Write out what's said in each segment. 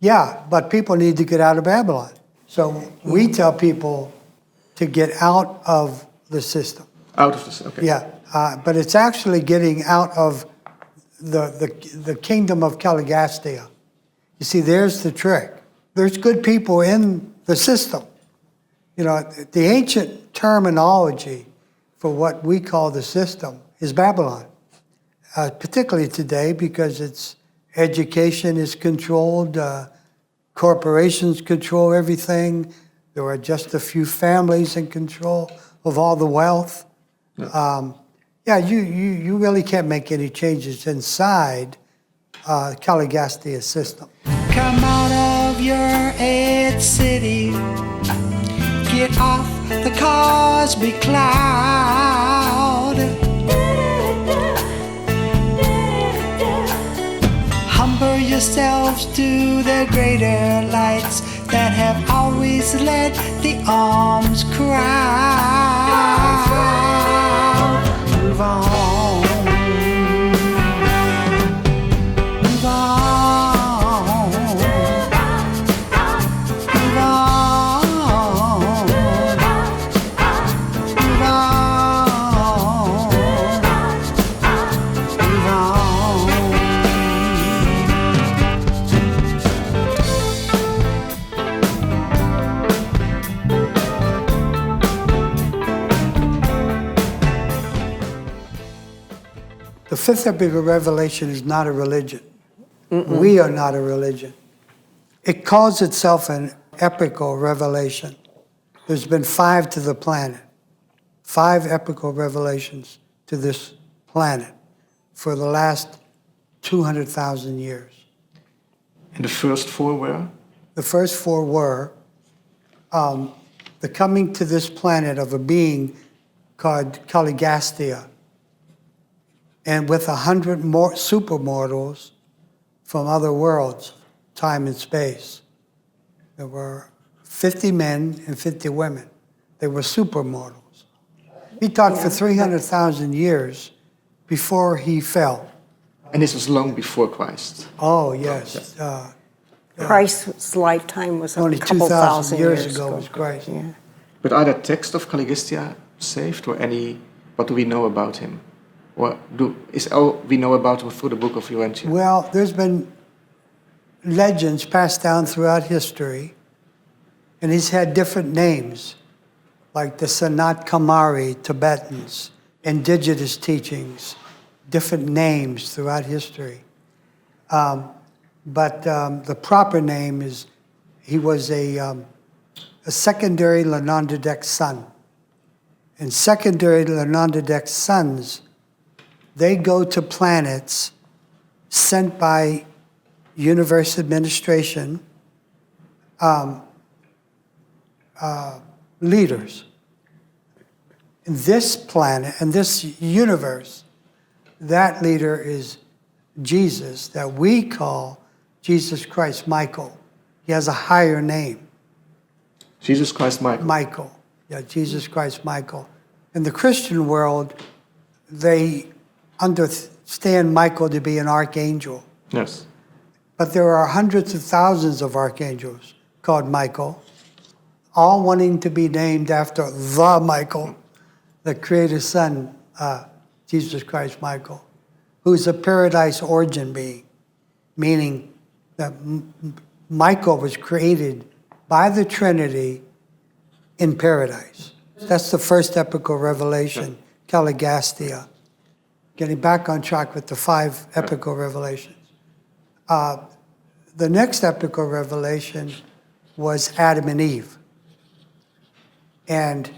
Yeah, but people need to get out of Babylon. So we tell people to get out of the system. Out of this, okay. Yeah, but it's actually getting out of the kingdom of Caligastia. You see, there's the trick. There's good people in the system. You know, the ancient terminology for what we call the system is Babylon, particularly today because its education is controlled, corporations control everything. There are just a few families in control of all the wealth. You really can't make any changes inside Caligastia's system. Come out of your head city, get off the cosmic cloud. Humble yourselves to the greater lights that have always led the arms crowd. Move on. Move on. Move on. Move on. Move on. The fifth epic of Revelation is not a religion. We are not a religion. It calls itself an epical revelation. There's been 5 to the planet. 5 epical revelations to this planet for the last 200,000 years. And the first 4 were? The first 4 were the coming to this planet of a being called Caligastia, and with 100 more supermortals from other worlds, time and space. There were 50 men and 50 women. They were supermortals. He taught for 300,000 years before he fell. And this was long before Christ. Oh, yes. Christ's lifetime was Only a couple 2,000 thousand years ago was Christ. Yeah. But are the texts of Caligastia saved, or any? What do we know about him? Or is all we know about him through the book of Urantia? Well, there's been legends passed down throughout history, and he's had different names, like the Sanat Kamari Tibetans, indigenous teachings, different names throughout history. But the proper name is, he was a secondary Lenondadek son. And secondary Lenondadek sons, they go to planets sent by universe administration leaders. In this planet, in this universe, that leader is Jesus, that we call Jesus Christ Michael. He has a higher name. Jesus Christ Michael. Michael. Yeah, Jesus Christ Michael. In the Christian world, they understand Michael to be an archangel. Yes. But there are hundreds of thousands of archangels called Michael, all wanting to be named after the Michael, the Creator's Son, Jesus Christ Michael, who's a paradise origin being, meaning that Michael was created by the Trinity in paradise. That's the first epical revelation, Caligastia. Getting back on track with the 5 epical revelations. The next epical revelation was Adam and Eve. And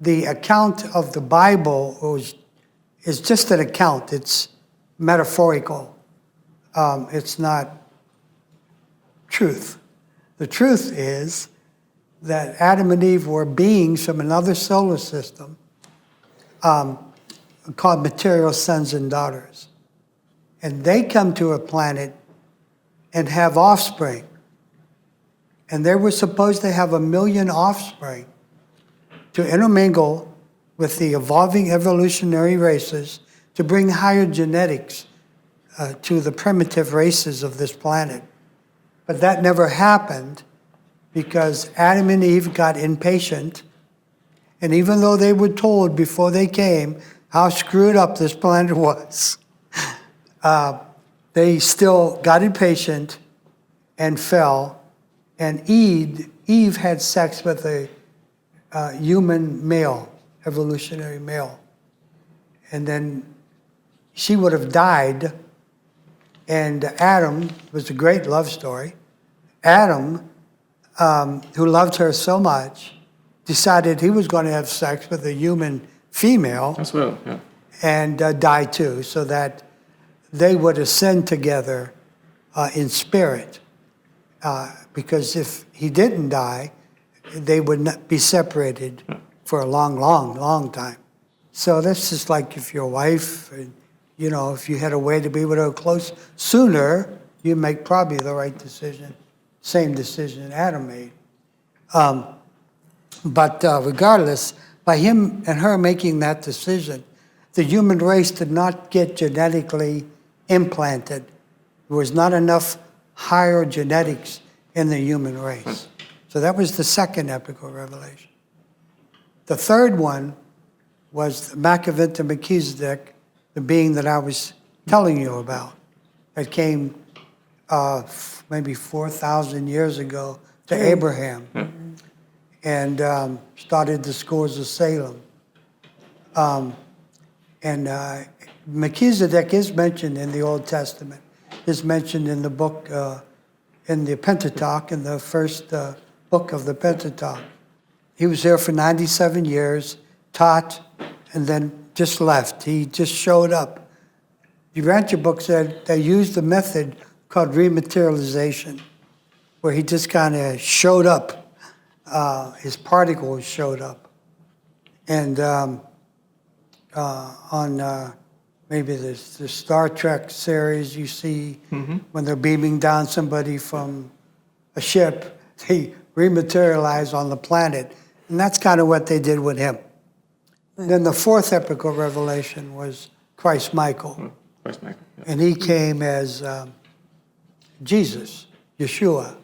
the account of the Bible is just an account. It's metaphorical. It's not truth. The truth is that Adam and Eve were beings from another solar system called material sons and daughters. And they come to a planet and have offspring. And they were supposed to have 1 million offspring to intermingle with the evolving evolutionary races to bring higher genetics to the primitive races of this planet But that never happened because Adam and Eve got impatient. And even though they were told before they came how screwed up this planet was, they still got impatient and fell. And Eve had sex with a human male, evolutionary male. And then she would have died. And Adam was a great love story. Adam, who loved her so much, decided he was going to have sex with a human female As well, yeah. and die too, so that they would ascend together in spirit. Because if he didn't die, they would not be separated for a long, long, long time. So that's just like if your wife, you know, if you had a way to be with her close sooner, you make probably the right decision, same decision Adam made. But regardless, by him and her making that decision, the human race did not get genetically implanted. There was not enough higher genetics in the human race. So that was the second epical revelation. The third one was Machavinta Melchizedek, the being that I was telling you about, that came maybe 4,000 years ago to Abraham and started the scores of Salem. Melchizedek is mentioned in the Old Testament, is mentioned in the book, in the Pentateuch, in the first book of the Pentateuch. He was there for 97 years, taught, and then just left. He just showed up. The Urantia book said they used a method called rematerialization, where he just kind of showed up. His particles showed up. And on maybe the Star Trek series, you see when they're beaming down somebody from a ship, they rematerialize on the planet. And that's kind of what they did with him. Then the fourth epical revelation was Christ Michael. Christ Michael, yeah. And he came as Jesus, Yeshua.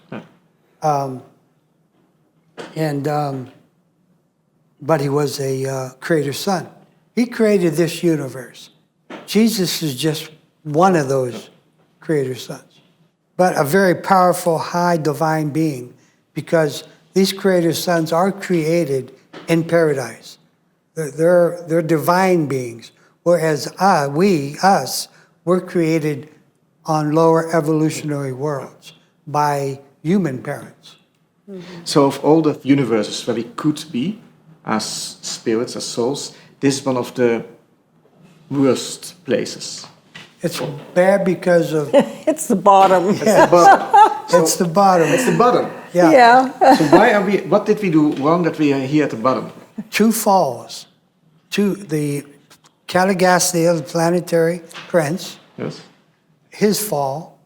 But he was a creator's son. He created this universe. Jesus is just one of those creator sons, but a very powerful, high divine being, because these creator sons are created in paradise. They're divine beings, whereas we're created on lower evolutionary worlds by human parents. So of all the universes where we could be as spirits, as souls, this is one of the worst places. It's bad because of It's the bottom. It's the bottom. it's the bottom. It's the bottom. Yeah. Yeah. So what did we do wrong that we are here at the bottom? Two falls. The Caligastia, the planetary prince, Yes. his fall,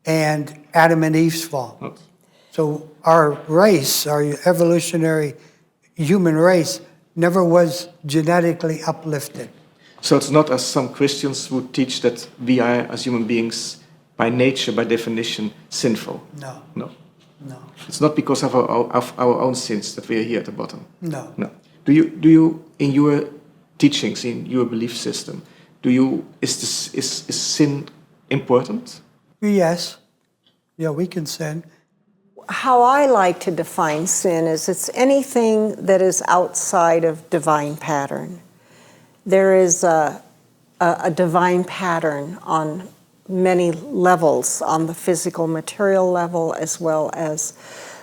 and Adam and Eve's fall. Not. So our race, our evolutionary human race, never was genetically uplifted. So it's not as some Christians would teach that we are, as human beings, by nature, by definition, sinful. No, No. no, It's not because of our own sins that we are here at the bottom. no. No. Do you in your teachings, in your belief system, is sin important? Yes. Yeah, we can sin. How I like to define sin is it's anything that is outside of divine pattern. There is a divine pattern on many levels, on the physical, material level, as well as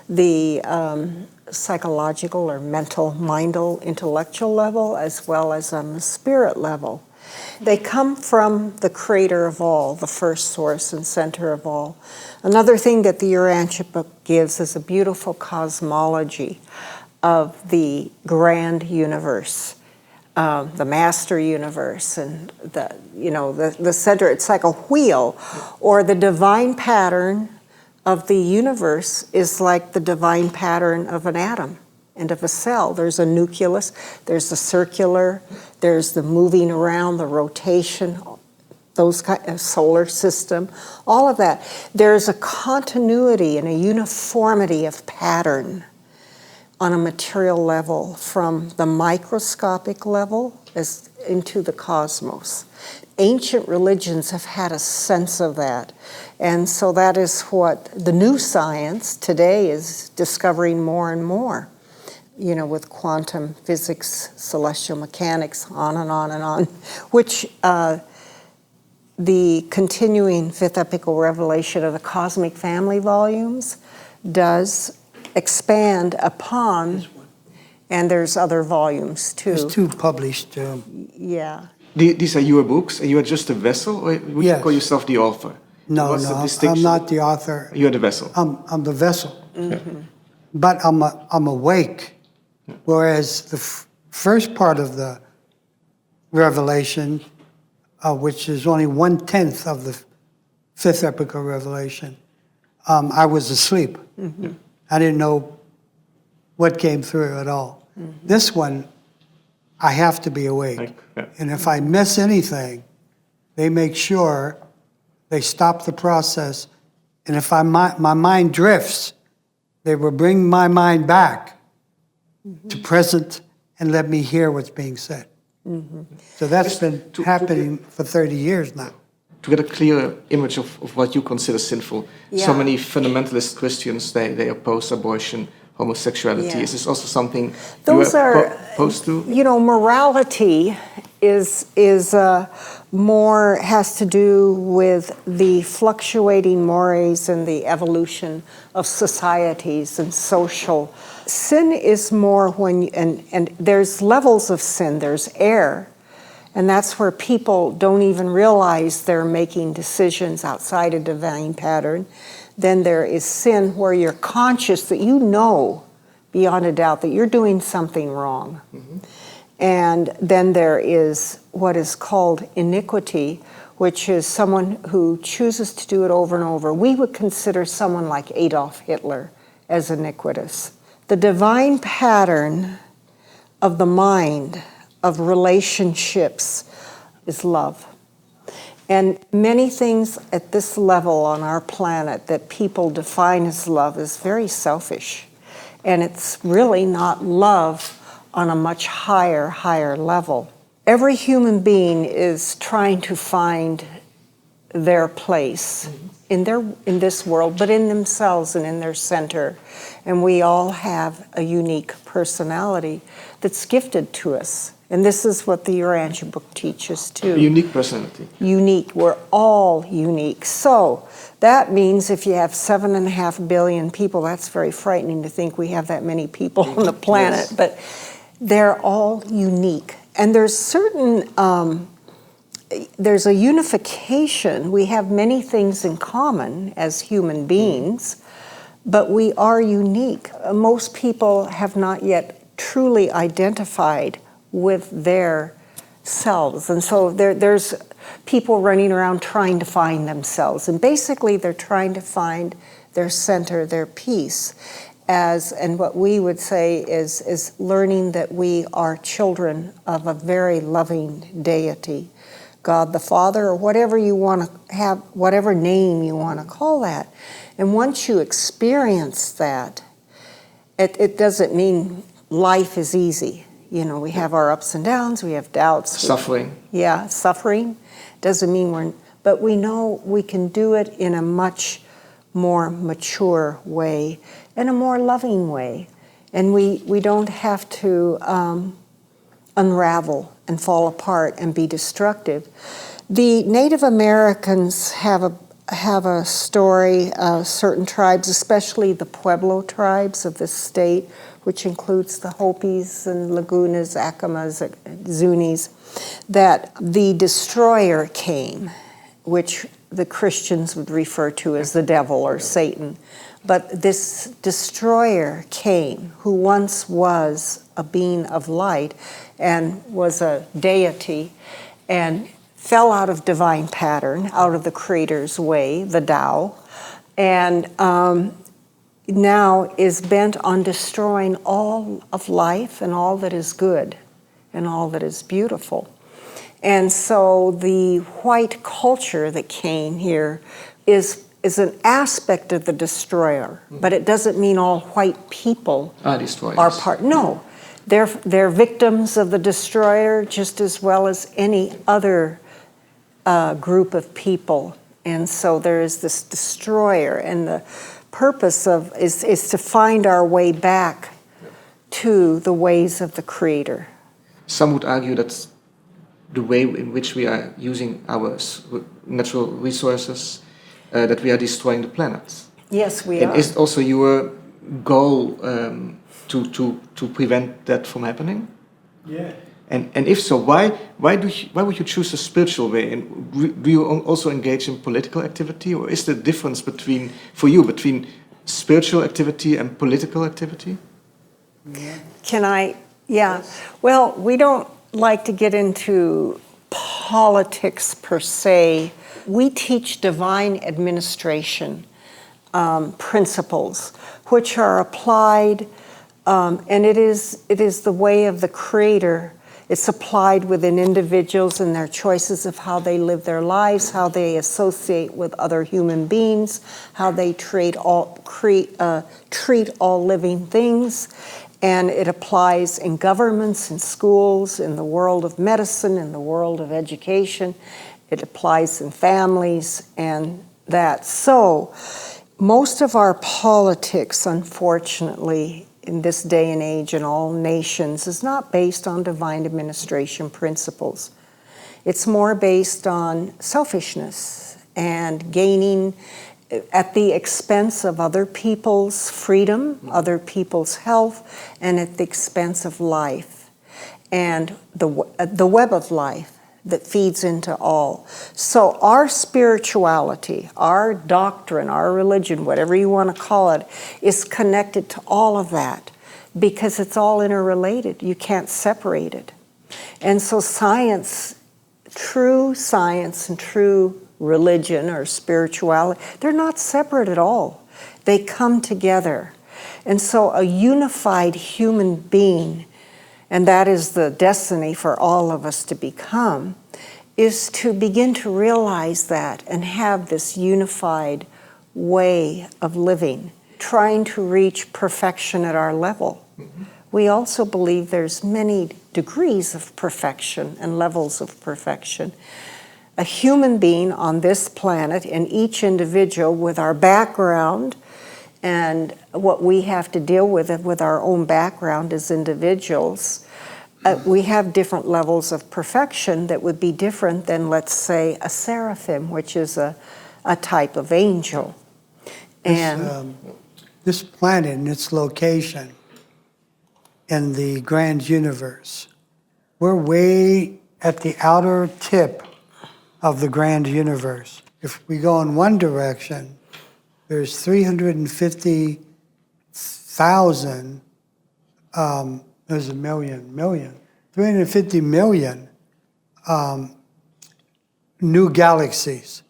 the psychological or mental, mindal, intellectual level, as well as on the spirit level. They come from the creator of all, the first source and center of all. Another thing that the Urantia book gives is a beautiful cosmology of the grand universe, the master universe, and the center. It's like a wheel, or the divine pattern of the universe is like the divine pattern of an atom and of a cell. There's a nucleus, there's the circular, there's the moving around, the rotation, those kind of solar system, all of that. There's a continuity and a uniformity of pattern on a material level from the microscopic level as into the cosmos. Ancient religions have had a sense of that. And so that is what the new science today is discovering more and more, you know, with quantum physics, celestial mechanics, on and on and on, which the continuing fifth epical revelation of the cosmic family volumes does expand upon, and there's other volumes too. There's 2 published. Yeah. These are your books, and you are just a vessel, or would you Yes. call yourself the author? No, What's no, the I'm distinction? not the author. You're the vessel. I'm the vessel. But I'm awake. Whereas the first part of the revelation, which is only 1/10 of the fifth epical revelation, I was asleep. I didn't know what came through at all. This one, I have to be awake. Yeah. And if I miss anything, they make sure they stop the process. And if my mind drifts, they will bring my mind back to present and let me hear what's being said. So that's been happening for 30 years now. To get a clear image of what you consider sinful, so Yeah. many fundamentalist Christians, they oppose abortion, homosexuality. Yeah. Is this also something Those you are are, opposed to? you know, morality is more, has to do with the fluctuating mores and the evolution of societies and social. Sin is more when, and there's levels of sin, there's error, and that's where people don't even realize they're making decisions outside a divine pattern. Then there is sin where you're conscious that you know beyond a doubt that you're doing something wrong. And then there is what is called iniquity, which is someone who chooses to do it over and over. We would consider someone like Adolf Hitler as iniquitous. The divine pattern of the mind, of relationships, is love. And many things at this level on our planet that people define as love is very selfish. And it's really not love on a much higher level. Every human being is trying to find their place in this world, but in themselves and in their center. And we all have a unique personality that's gifted to us. And this is what the Urantia book teaches too. A unique personality. Unique. We're all unique. So that means if you have 7.5 billion people, that's very frightening to think we have that many people on the planet. Yes. But they're all unique. And there's certain, there's a unification. We have many things in common as human beings, but we are unique. Most people have not yet truly identified with their selves. And so there's people running around trying to find themselves. And basically they're trying to find their center, their peace. And what we would say is learning that we are children of a very loving deity, God the Father, or whatever you want to have, whatever name you want to call that. And once you experience that, it doesn't mean life is easy. You know, we have our ups and downs, we have doubts. Suffering. Yeah, suffering doesn't mean but we know we can do it in a much more mature way, in a more loving way. And we don't have to unravel and fall apart and be destructive. The Native Americans have a story, certain tribes, especially the Pueblo tribes of this state, which includes the Hopis and Lagunas, Acamas, Zunis, that the destroyer came, which the Christians would refer to as the devil or Satan. But this destroyer came, who once was a being of light and was a deity, and fell out of divine pattern, out of the Creator's way, the Tao, and now is bent on destroying all of life and all that is good and all that is beautiful. And so the white culture that came here is an aspect of the destroyer, but it doesn't mean all white people Destroyers. are part. No, they're victims of the destroyer just as well as any other group of people. And so there is this destroyer, and the purpose is to find our way back to the ways of the Creator. Some would argue that the way in which we are using our natural resources, that we are destroying the planet. Yes, we and are. is it also your goal to prevent that from happening? Yeah. And if so, why would you choose a spiritual way? And do you also engage in political activity, or is there a difference between spiritual activity and political activity? Can I? Yeah. Well, we don't like to get into politics per se. We teach divine administration principles, which are applied, and it is the way of the Creator. It's applied within individuals and their choices of how they live their lives, how they associate with other human beings, how they treat all living things. And it applies in governments, in schools, in the world of medicine, in the world of education. It applies in families and that. So most of our politics, unfortunately, in this day and age in all nations, is not based on divine administration principles. It's more based on selfishness and gaining at the expense of other people's freedom, other people's health, and at the expense of life and the web of life that feeds into all. So our spirituality, our doctrine, our religion, whatever you want to call it, is connected to all of that because it's all interrelated. You can't separate it. And so science, true science and true religion or spirituality, they're not separate at all. They come together. And so a unified human being, and that is the destiny for all of us to become, is to begin to realize that and have this unified way of living, trying to reach perfection at our level. Mm-hmm. We also believe there's many degrees of perfection and levels of perfection. A human being on this planet, and each individual with our background and what we have to deal with our own background as individuals, we have different levels of perfection that would be different than, let's say, a seraphim, which is a type of angel. This planet and its location in the grand universe, we're way at the outer tip of the grand universe. If we go in one direction, there's 350,000, there's 350 million new galaxies.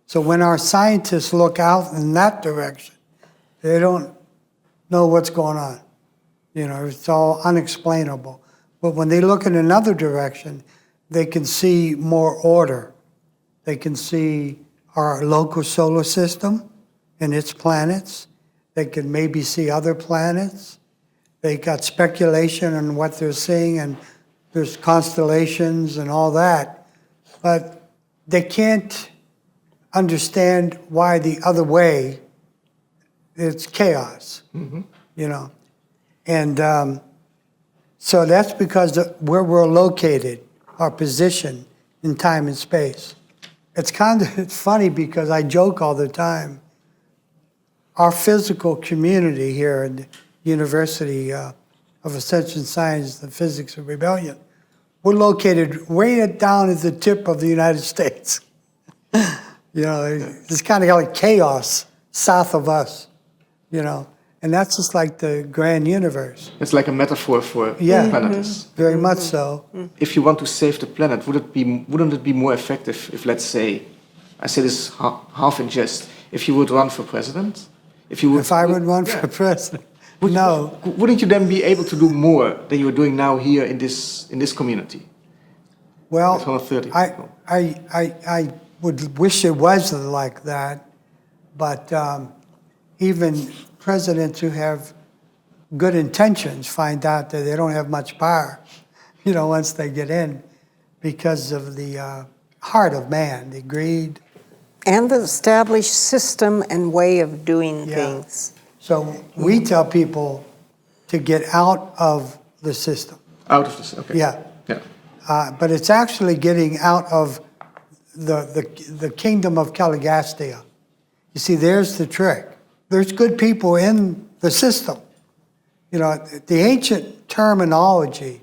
So when our scientists look out in that direction, they don't know what's going on. You know, it's all unexplainable. But when they look in another direction, they can see more order. They can see our local solar system and its planets. They can maybe see other planets. They got speculation on what they're seeing, and there's constellations and all that. But they can't understand why the other way, it's chaos, you know. And so that's because where we're located, our position in time and space. It's funny because I joke all the time. Our physical community here at the University of Ascension Science, the Physics of Rebellion, we're located way down at the tip of the United States. You know, it's kind of like chaos south of us, you know. And that's just like the grand universe. It's like a metaphor for planets. Very much so. If you want to save the planet, wouldn't it be more effective if, let's say, I say this half in jest, if you would run for president? If I would run for president? No. Wouldn't you then be able to do more than you're doing now here in this community? Well, It's 130 I, people. I would wish it was like that, but even presidents who have good intentions find out that they don't have much power, once they get in, because of the heart of man, the greed. And the established system and way of doing Yeah. things. So we tell people to get out of the system. Out of this, okay. Yeah. Yeah. But it's actually getting out of the kingdom of Caligastia. You see, there's the trick. There's good people in the system. The ancient terminology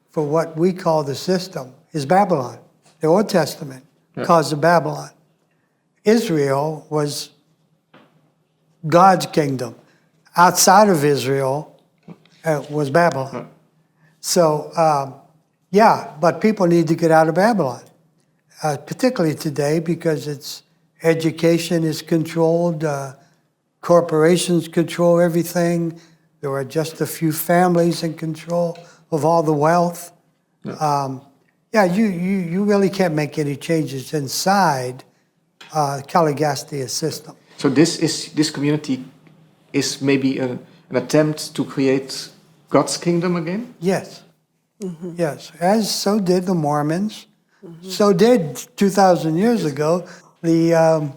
for what we call the system is Babylon. The Old Testament calls it Babylon. Israel was God's kingdom. Outside of Israel was Babylon. So, but people need to get out of Babylon, particularly today because education is controlled, corporations control everything. There are just a few families in control of all the wealth. You really can't make any changes inside Caligastia system. So this community is maybe an attempt to create God's kingdom again? Yes. Yes. As so did the Mormons. So did 2,000 years ago in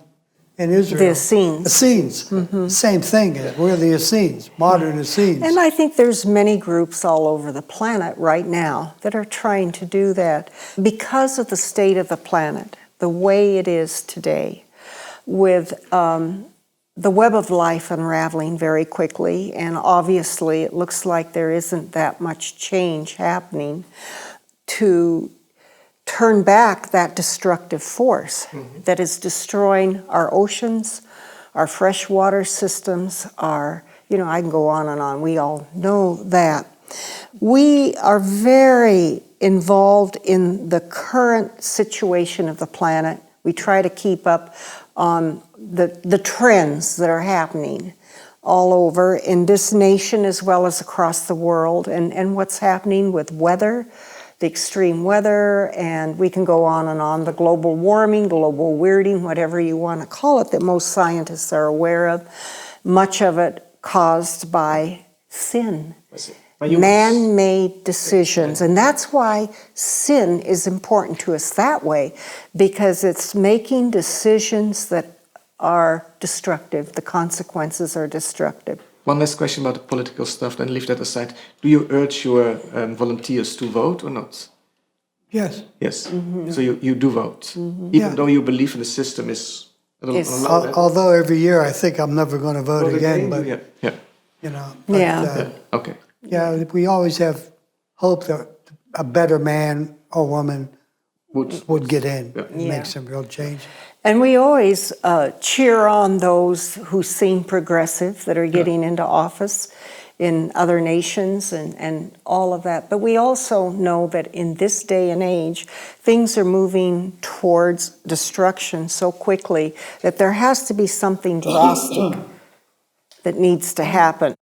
Israel. The Essenes. Essenes. Same thing. We're the Essenes, modern Essenes. And I think there's many groups all over the planet right now that are trying to do that because of the state of the planet, the way it is today, with the web of life unraveling very quickly, and obviously it looks like there isn't that much change happening to turn back that destructive force that is destroying our oceans, our freshwater systems, I can go on and on. We all know that. We are very involved in the current situation of the planet. We try to keep up on the trends that are happening all over in this nation as well as across the world, and what's happening with weather, the extreme weather, and we can go on and on, the global warming, global weirding, whatever you want to call it, that most scientists are aware of, much of it caused by sin. Man-made decisions. And that's why sin is important to us that way, because it's making decisions that are destructive. The consequences are destructive. One last question about the political stuff, then leave that aside. Do you urge your volunteers to vote or not? Yes. Yes. So you do vote, even though you believe in the system is... Although every year I think I'm never going to vote again, but, Okay. Yeah, we always have hope that a better man or woman would get in and make some real change. And we always cheer on those who seem progressive, that are getting into office in other nations and all of that. But we also know that in this day and age, things are moving towards destruction so quickly that there has to be something drastic that needs to happen.